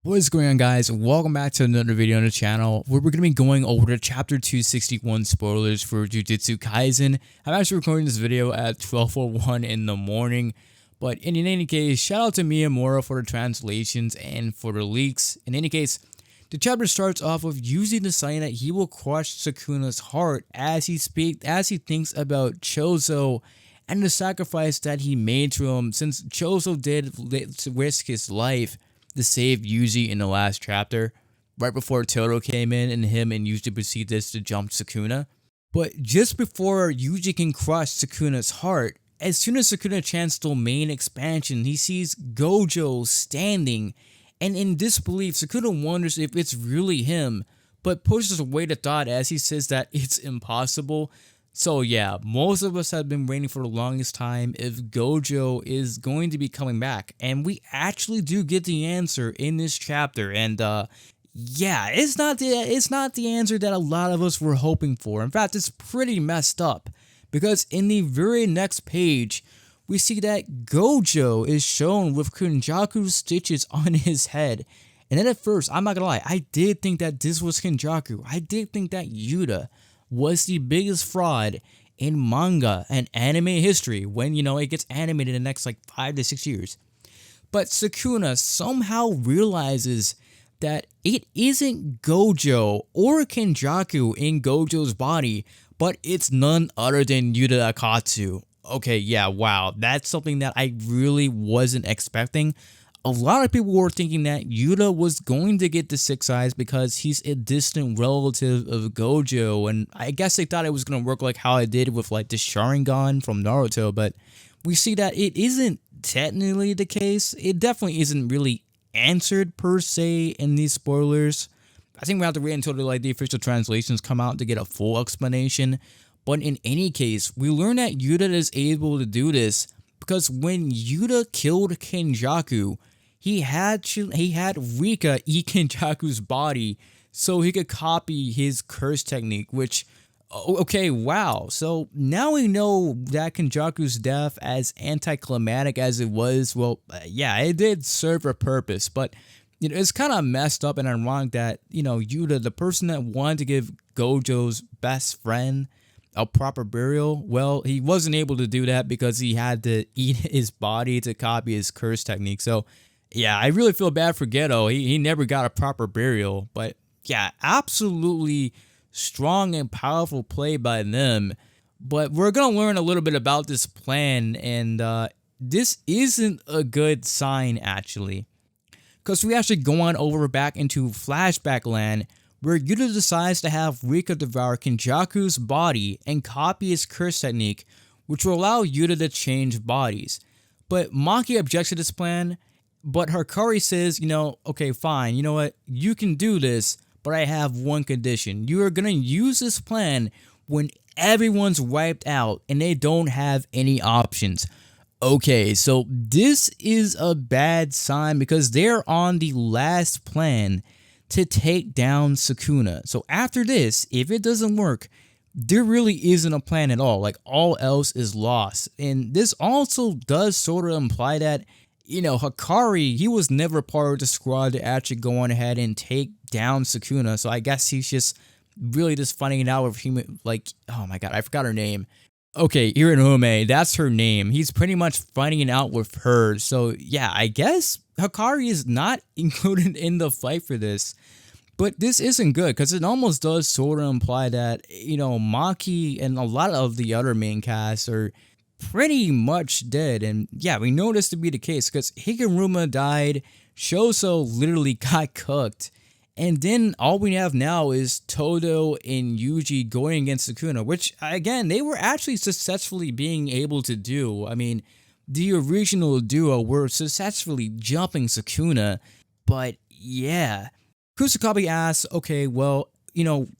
What is going on, guys? Welcome back to another video on the channel where we're going to be going over the chapter 261 spoilers for Jujutsu Kaisen. I'm actually recording this video at 12:01 in the morning, but in any case, shout out to Miyamura for the translations and for the leaks. In any case, the chapter starts off with Yuji deciding that he will crush Sukuna's heart as he thinks about Chozo and the sacrifice that he made to him, since Chozo did risk his life to save Yuji in the last chapter, right before Toto came in and him and Yuji proceeded to jump Sukuna. But just before Yuji can crush Sukuna's heart, as soon as Sukuna chants the main expansion, he sees Gojo standing, and in disbelief, Sukuna wonders if it's really him, but pushes away the thought as he says that it's impossible. So yeah, most of us have been waiting for the longest time if Gojo is going to be coming back, and we actually do get the answer in this chapter. And yeah, it's not the answer that a lot of us were hoping for. In fact, it's pretty messed up, because in the very next page, we see that Gojo is shown with Kenjaku stitches on his head. And then at first, I'm not gonna lie, I did think that this was Kenjaku. I did think that YUTA was the biggest fraud in manga and anime history when, it gets animated in the next like 5 to 6 years. But Sukuna somehow realizes that it isn't Gojo or Kenjaku in Gojo's body, but it's none other than Yuta Akatsu. Okay, yeah, wow, that's something that I really wasn't expecting. A lot of people were thinking that Yuta was going to get the 6 eyes because he's a distant relative of Gojo, and I guess they thought it was going to work like how it did with like the Sharingan from Naruto, but we see that it isn't technically the case. It definitely isn't really answered per se in these spoilers. I think we have to wait until the official translations come out to get a full explanation, but in any case, we learn that Yuta is able to do this because when Yuta killed Kenjaku, he had Rika eat Kenjaku's body so he could copy his curse technique, which, okay, wow. So now we know that Kenjaku's death, as anticlimactic as it was, well, yeah, it did serve a purpose, but it's kind of messed up and ironic that, Yuta, the person that wanted to give Gojo's best friend a proper burial, well, he wasn't able to do that because he had to eat his body to copy his curse technique. So yeah, I really feel bad for Geto. He never got a proper burial. But yeah, absolutely strong and powerful play by them. But we're going to learn a little bit about this plan, and this isn't a good sign, actually. Because we actually go on over back into flashback land, where Yuta decides to have Rika devour Kenjaku's body and copy his curse technique, which will allow Yuta to change bodies. But Maki objects to this plan, but Hikari says, okay, fine, you know what, you can do this, but I have one condition. You are going to use this plan when everyone's wiped out and they don't have any options. Okay, so this is a bad sign because they're on the last plan to take down Sukuna. So after this, if it doesn't work, there really isn't a plan at all. Like, all else is lost. And this also does sort of imply that, Hikari, he was never part of the squad to actually go on ahead and take down Sukuna. So I guess he's just really just finding it out with human, oh my god, I forgot her name. Okay, Iranume, that's her name. He's pretty much finding it out with her. So yeah, I guess Hikari is not included in the fight for this. But this isn't good because it almost does sort of imply that, Maki and a lot of the other main cast are pretty much dead. And yeah, we know this to be the case because Higuruma died, Shoso literally got cooked, and then all we have now is Todo and Yuji going against Sukuna, which, again, they were actually successfully being able to do. I mean, the original duo were successfully jumping Sukuna, but yeah. Kusakabe asks, okay, well,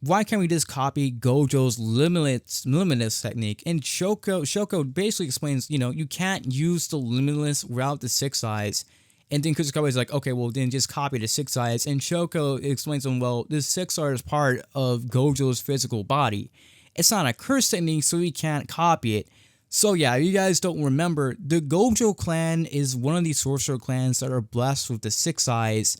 why can't we just copy Gojo's limitless technique? And Shoko basically explains, you can't use the limitless without the 6 eyes. And then Kusakabe is like, okay, well, then just copy the 6 eyes. And Shoko explains to him, well, this 6 eye is part of Gojo's physical body. It's not a curse technique, so he can't copy it. So yeah, if you guys don't remember, the Gojo clan is one of the sorcerer clans that are blessed with the 6 eyes,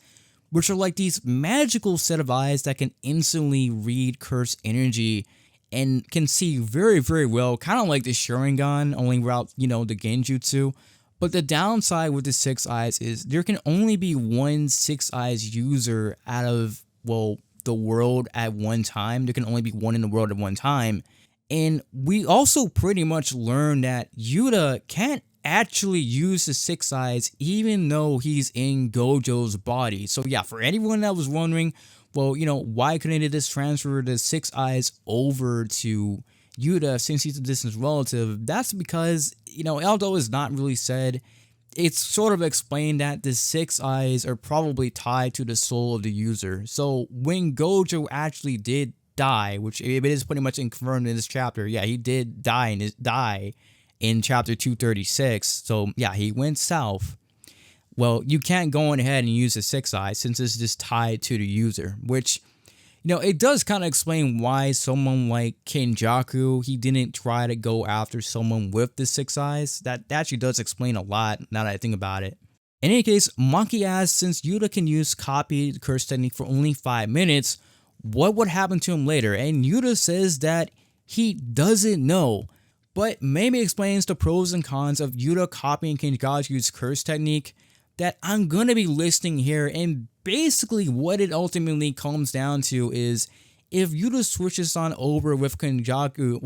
which are like these magical set of eyes that can instantly read cursed energy and can see very, very well, kind of like the Sharingan, only without, the Genjutsu. But the downside with the six eyes is there can only be one six eyes user out of, well, the world at one time. There can only be one in the world at one time. And we also pretty much learned that Yuta can't actually use the six eyes even though he's in Gojo's body. So yeah, for anyone that was wondering, well, why couldn't they just transfer the six eyes over to Yuta since he's a distant relative? That's because, although it's not really said, it's sort of explained that the six eyes are probably tied to the soul of the user. So when Gojo actually did die, which it is pretty much confirmed in this chapter, yeah, he did die in chapter 236. So yeah, he went south. Well, you can't go on ahead and use the six eyes since it's just tied to the user, which, it does kind of explain why someone like Kenjaku, he didn't try to go after someone with the six eyes. That actually does explain a lot now that I think about it. In any case, Monkey asks, since Yuta can use copy the curse technique for only 5 minutes, what would happen to him later? And Yuta says that he doesn't know, but maybe explains the pros and cons of Yuta copying Kenjaku's curse technique that I'm going to be listing here. And basically what it ultimately comes down to is if Yuta switches on over with Kenjaku,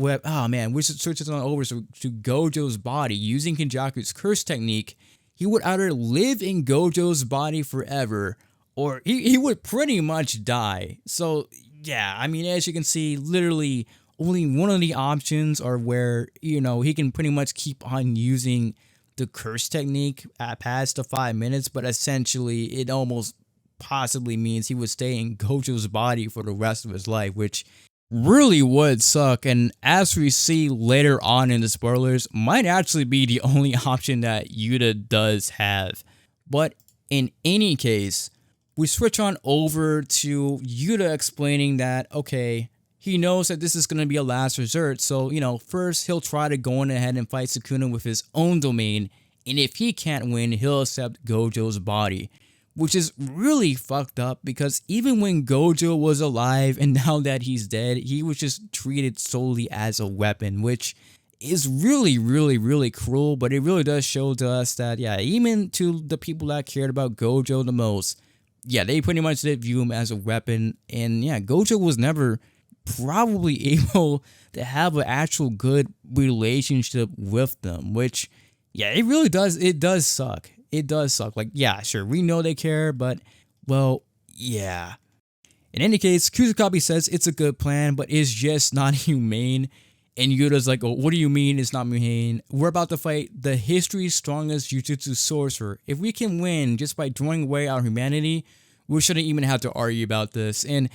switches on over to Gojo's body using Kenjaku's curse technique, he would either live in Gojo's body forever or he would pretty much die. So yeah, I mean, as you can see, literally only one of the options are where, he can pretty much keep on using the curse technique past the 5 minutes, but essentially it almost possibly means he would stay in Gojo's body for the rest of his life, which really would suck. And as we see later on in the spoilers, might actually be the only option that Yuta does have. But in any case, we switch on over to Yuta explaining that, okay, he knows that this is going to be a last resort, so, first he'll try to go on ahead and fight Sukuna with his own domain, and if he can't win, he'll accept Gojo's body, which is really fucked up because even when Gojo was alive and now that he's dead, he was just treated solely as a weapon, which is really, really, really cruel, but it really does show to us that, yeah, even to the people that cared about Gojo the most, yeah, they pretty much did view him as a weapon, and yeah, Gojo was never probably able to have an actual good relationship with them, which, yeah, it does suck. It does suck. Like, yeah, sure, we know they care, but, well, yeah. In any case, Kusakabe says it's a good plan, but it's just not humane. And Yuta's like, oh, what do you mean it's not humane? We're about to fight the history's strongest Jujutsu sorcerer. If we can win just by throwing away our humanity, we shouldn't even have to argue about this. And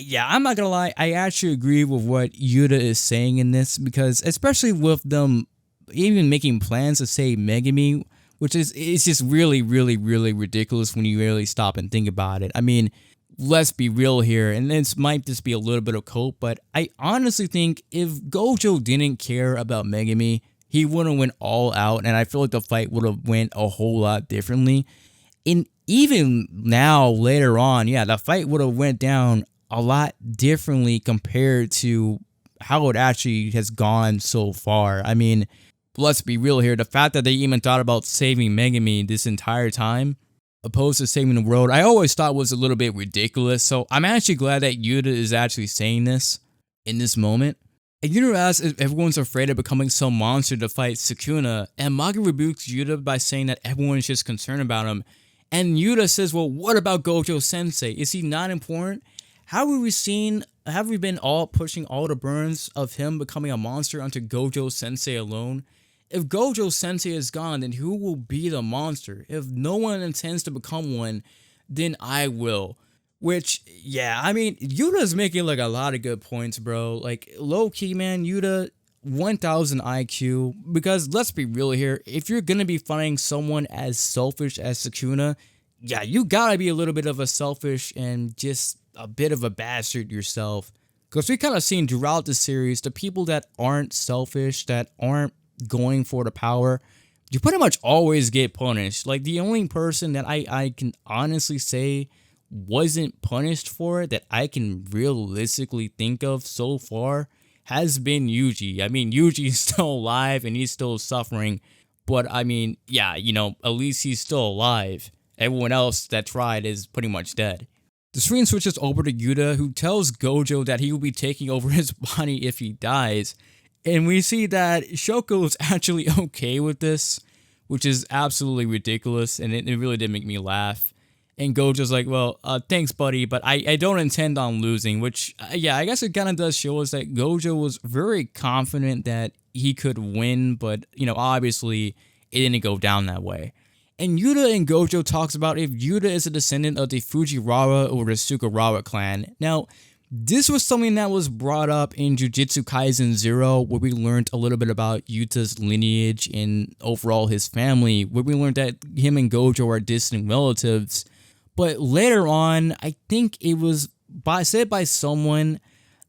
yeah, I'm not gonna lie, I actually agree with what Yuta is saying in this, because especially with them even making plans to save Megumi, which is, it's just really, really, really ridiculous when you really stop and think about it. I mean, let's be real here, and this might just be a little bit of cope, but I honestly think if Gojo didn't care about Megumi, he wouldn't went all out, and I feel like the fight would have went a whole lot differently. And even now, later on, yeah, the fight would have went down a lot differently compared to how it actually has gone so far. I mean, let's be real here. The fact that they even thought about saving Megumi this entire time, opposed to saving the world, I always thought was a little bit ridiculous. So I'm actually glad that Yuta is actually saying this in this moment. And Yuta asks if everyone's afraid of becoming some monster to fight Sukuna, and Maki rebukes Yuta by saying that everyone is just concerned about him. And Yuta says, well, what about Gojo Sensei? Is he not important? Have we been all pushing all the burns of him becoming a monster onto Gojo Sensei alone? If Gojo Sensei is gone, then who will be the monster? If no one intends to become one, then I will. Which, yeah, I mean, Yuta's making like a lot of good points, bro. Like, low-key, man, Yuta, 1000 IQ. Because let's be real here, if you're gonna be fighting someone as selfish as Sukuna, yeah, you gotta be a little bit of a selfish and just a bit of a bastard yourself. Because we kind of seen throughout the series, the people that aren't selfish, that aren't going for the power, you pretty much always get punished. Like, the only person that I can honestly say wasn't punished for that I can realistically think of so far has been Yuji. I mean, Yuji is still alive and he's still suffering, but I mean, yeah, at least he's still alive. Everyone else that tried is pretty much dead. The screen switches over to Yuta, who tells Gojo that he will be taking over his body if he dies, and we see that Shoko is actually okay with this, which is absolutely ridiculous, and it really did make me laugh. And Gojo's like, well, thanks, buddy, but I don't intend on losing, which, yeah, I guess it kind of does show us that Gojo was very confident that he could win, but, obviously, it didn't go down that way. And Yuta and Gojo talks about if Yuta is a descendant of the Fujiwara or the Sukuna clan. Now, this was something that was brought up in Jujutsu Kaisen 0, where we learned a little bit about Yuta's lineage and overall his family, where we learned that him and Gojo are distant relatives. But later on, I think it was said by someone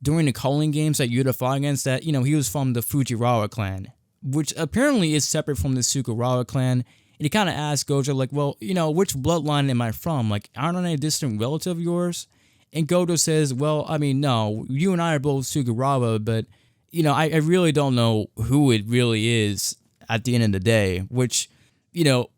during the calling games that Yuta fought against that, he was from the Fujiwara clan, which apparently is separate from the Sukuna clan. And he kind of asked Gojo, like, well, which bloodline am I from? Like, aren't I a distant relative of yours? And Gojo says, well, I mean, no, you and I are both Sukuna, but, I really don't know who it really is at the end of the day, which,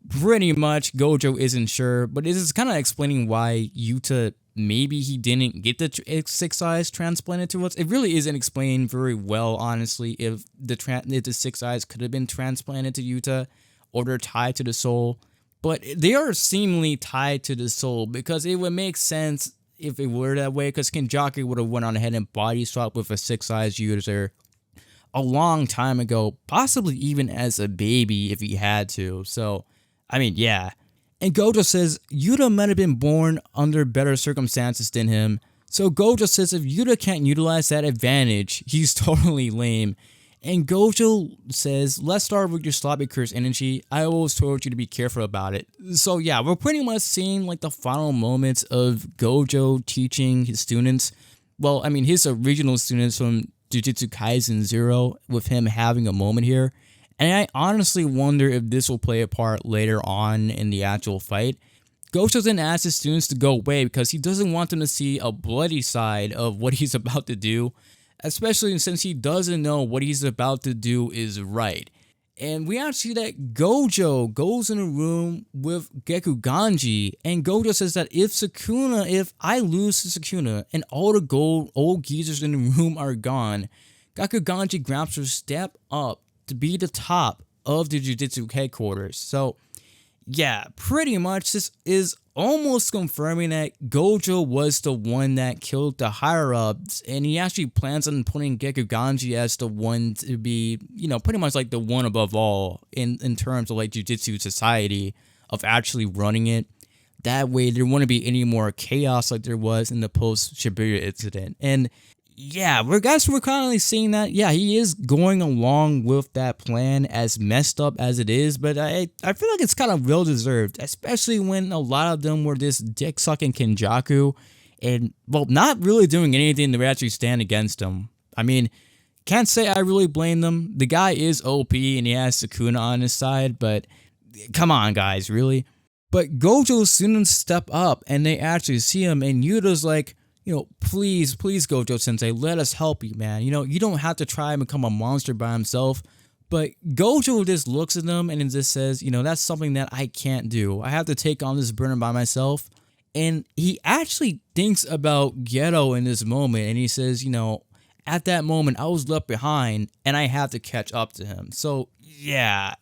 pretty much Gojo isn't sure, but it is kind of explaining why Yuta, maybe he didn't get the 6 eyes transplanted to us. It really isn't explained very well, honestly, if the 6 eyes could have been transplanted to Yuta, or they're tied to the soul, but they are seemingly tied to the soul, because it would make sense if it were that way, because Kenjaku would have went on ahead and body swapped with a 6 eyes user a long time ago, possibly even as a baby if he had to. So, I mean, yeah. And Gojo says Yuta might have been born under better circumstances than him, so Gojo says if Yuta can't utilize that advantage, he's totally lame. And Gojo says, let's start with your sloppy curse energy. I always told you to be careful about it. So yeah, we're pretty much seeing like the final moments of Gojo teaching his students. Well, I mean, his original students from Jujutsu Kaisen 0, with him having a moment here. And I honestly wonder if this will play a part later on in the actual fight. Gojo then asks his students to go away because he doesn't want them to see a bloody side of what he's about to do, especially since he doesn't know what he's about to do is right. And we actually see that Gojo goes in a room with Gekuganji, and Gojo says that if I lose to Sukuna and all the old geezers in the room are gone, Gekuganji grabs her step up to be the top of the Jujutsu headquarters. So yeah, pretty much this is almost confirming that Gojo was the one that killed the higher-ups, and he actually plans on putting Gekuganji as the one to be, pretty much like the one above all in terms of like Jujutsu society, of actually running it. That way there wouldn't be any more chaos like there was in the post-Shibuya incident. And yeah, we're kind of seeing that, yeah, he is going along with that plan, as messed up as it is, but I feel like it's kind of well-deserved, especially when a lot of them were this dick-sucking Kenjaku, and, well, not really doing anything to actually stand against him. I mean, can't say I really blame them. The guy is OP, and he has Sukuna on his side, but come on, guys, really? But Gojo's students step up, and they actually see him, and Yuta's like, please Gojo-sensei, let us help you, man. You don't have to try and become a monster by himself. But Gojo just looks at them and just says, that's something that I can't do. I have to take on this burden by myself. And he actually thinks about Geto in this moment, and he says, at that moment, I was left behind, and I have to catch up to him. So, yeah,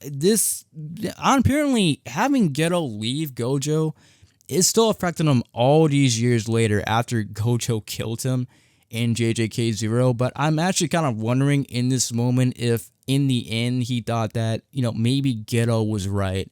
apparently having Geto leave Gojo is still affecting him all these years later after Gojo killed him in JJK 0, but I'm actually kind of wondering in this moment if in the end he thought that, maybe Geto was right.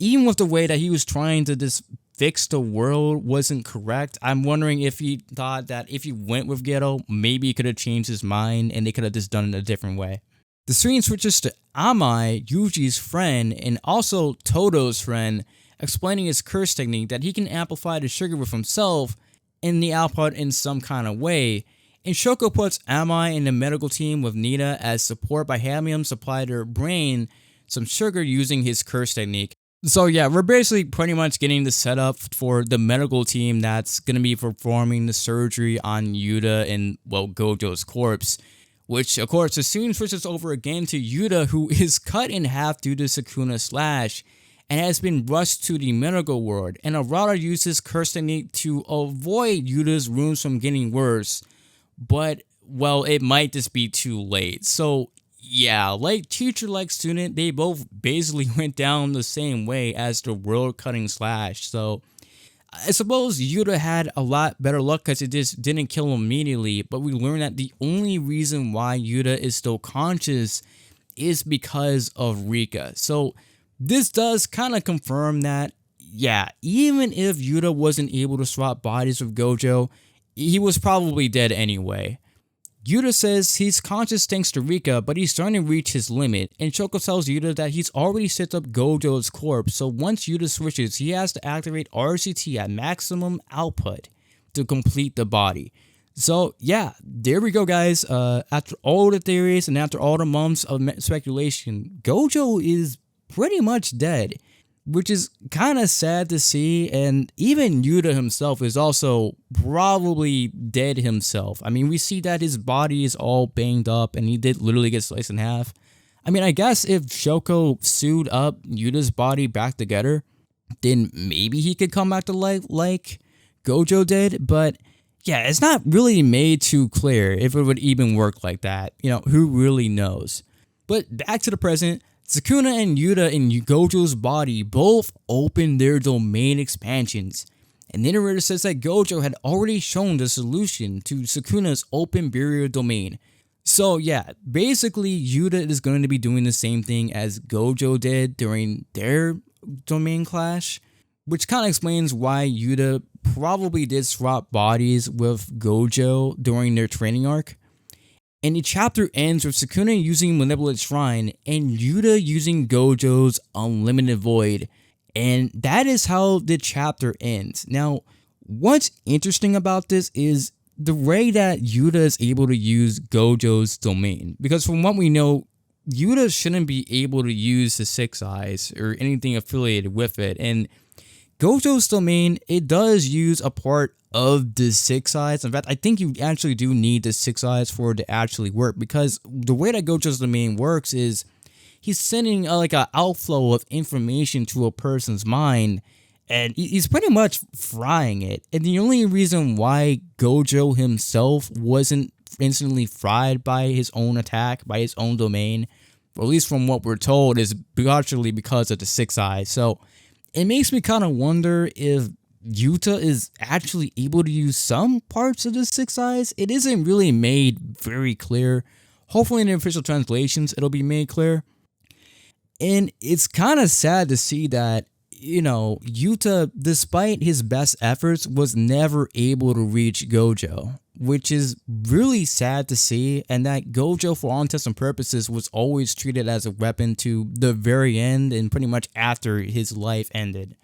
Even with the way that he was trying to just fix the world wasn't correct, I'm wondering if he thought that if he went with Geto, maybe he could have changed his mind and they could have just done it a different way. The screen switches to Amai, Yuji's friend, and also Todo's friend, explaining his curse technique that he can amplify the sugar with himself in the output in some kind of way. And Shoko puts Amai in the medical team with Nita as support by having him supply their brain some sugar using his curse technique. So yeah, we're basically pretty much getting the setup for the medical team that's going to be performing the surgery on Yuta and, well, Gojo's corpse. Which, of course, the scene switches over again to Yuta, who is cut in half due to Sukuna slash and has been rushed to the medical ward. And Arata uses curse technique to avoid Yuta's wounds from getting worse. But, well, it might just be too late. So yeah, like teacher, like student, they both basically went down the same way as the world cutting slash. So I suppose Yuta had a lot better luck because it just didn't kill him immediately, but we learned that the only reason why Yuta is still conscious is because of Rika. So this does kind of confirm that, yeah, even if Yuta wasn't able to swap bodies with Gojo, he was probably dead anyway. Yuta says he's conscious thanks to Rika, but he's starting to reach his limit, and Shoko tells Yuta that he's already set up Gojo's corpse, so once Yuta switches, he has to activate RCT at maximum output to complete the body. So yeah, there we go guys. After all the theories and after all the months of speculation, Gojo is pretty much dead, which is kind of sad to see, and even Yuta himself is also probably dead himself. I mean, we see that his body is all banged up, and he did literally get sliced in half. I mean, I guess if Shoko sewed up Yuta's body back together, then maybe he could come back to life like Gojo did, but yeah, it's not really made too clear if it would even work like that. You know, who really knows? But back to the present. Sukuna and Yuta in Gojo's body both opened their domain expansions, and the narrator says that Gojo had already shown the solution to Sukuna's open barrier domain. So yeah, basically Yuta is going to be doing the same thing as Gojo did during their domain clash, which kind of explains why Yuta probably did swap bodies with Gojo during their training arc. And the chapter ends with Sukuna using Manipulate Shrine and Yuta using Gojo's Unlimited Void. And that is how the chapter ends. Now, what's interesting about this is the way that Yuta is able to use Gojo's domain. Because from what we know, Yuta shouldn't be able to use the Six Eyes or anything affiliated with it. And Gojo's domain, it does use a part of the Six Eyes. In fact, I think you actually do need the Six Eyes for it to actually work, because the way that Gojo's domain works is he's sending like an outflow of information to a person's mind, and he's pretty much frying it. And the only reason why Gojo himself wasn't instantly fried by his own attack, by his own domain, or at least from what we're told, is actually because of the Six Eyes. So it makes me kind of wonder if Yuta is actually able to use some parts of the Six Eyes. It isn't really made very clear. Hopefully in the official translations it'll be made clear. And it's kind of sad to see that, you know, Yuta, despite his best efforts, was never able to reach Gojo, which is really sad to see, and that Gojo, for all intents and purposes, was always treated as a weapon to the very end and pretty much after his life ended.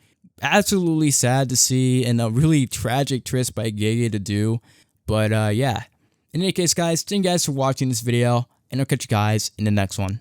Absolutely sad to see, and a really tragic twist by Gege to do. But yeah, in any case guys, thank you guys for watching this video, and I'll catch you guys in the next one.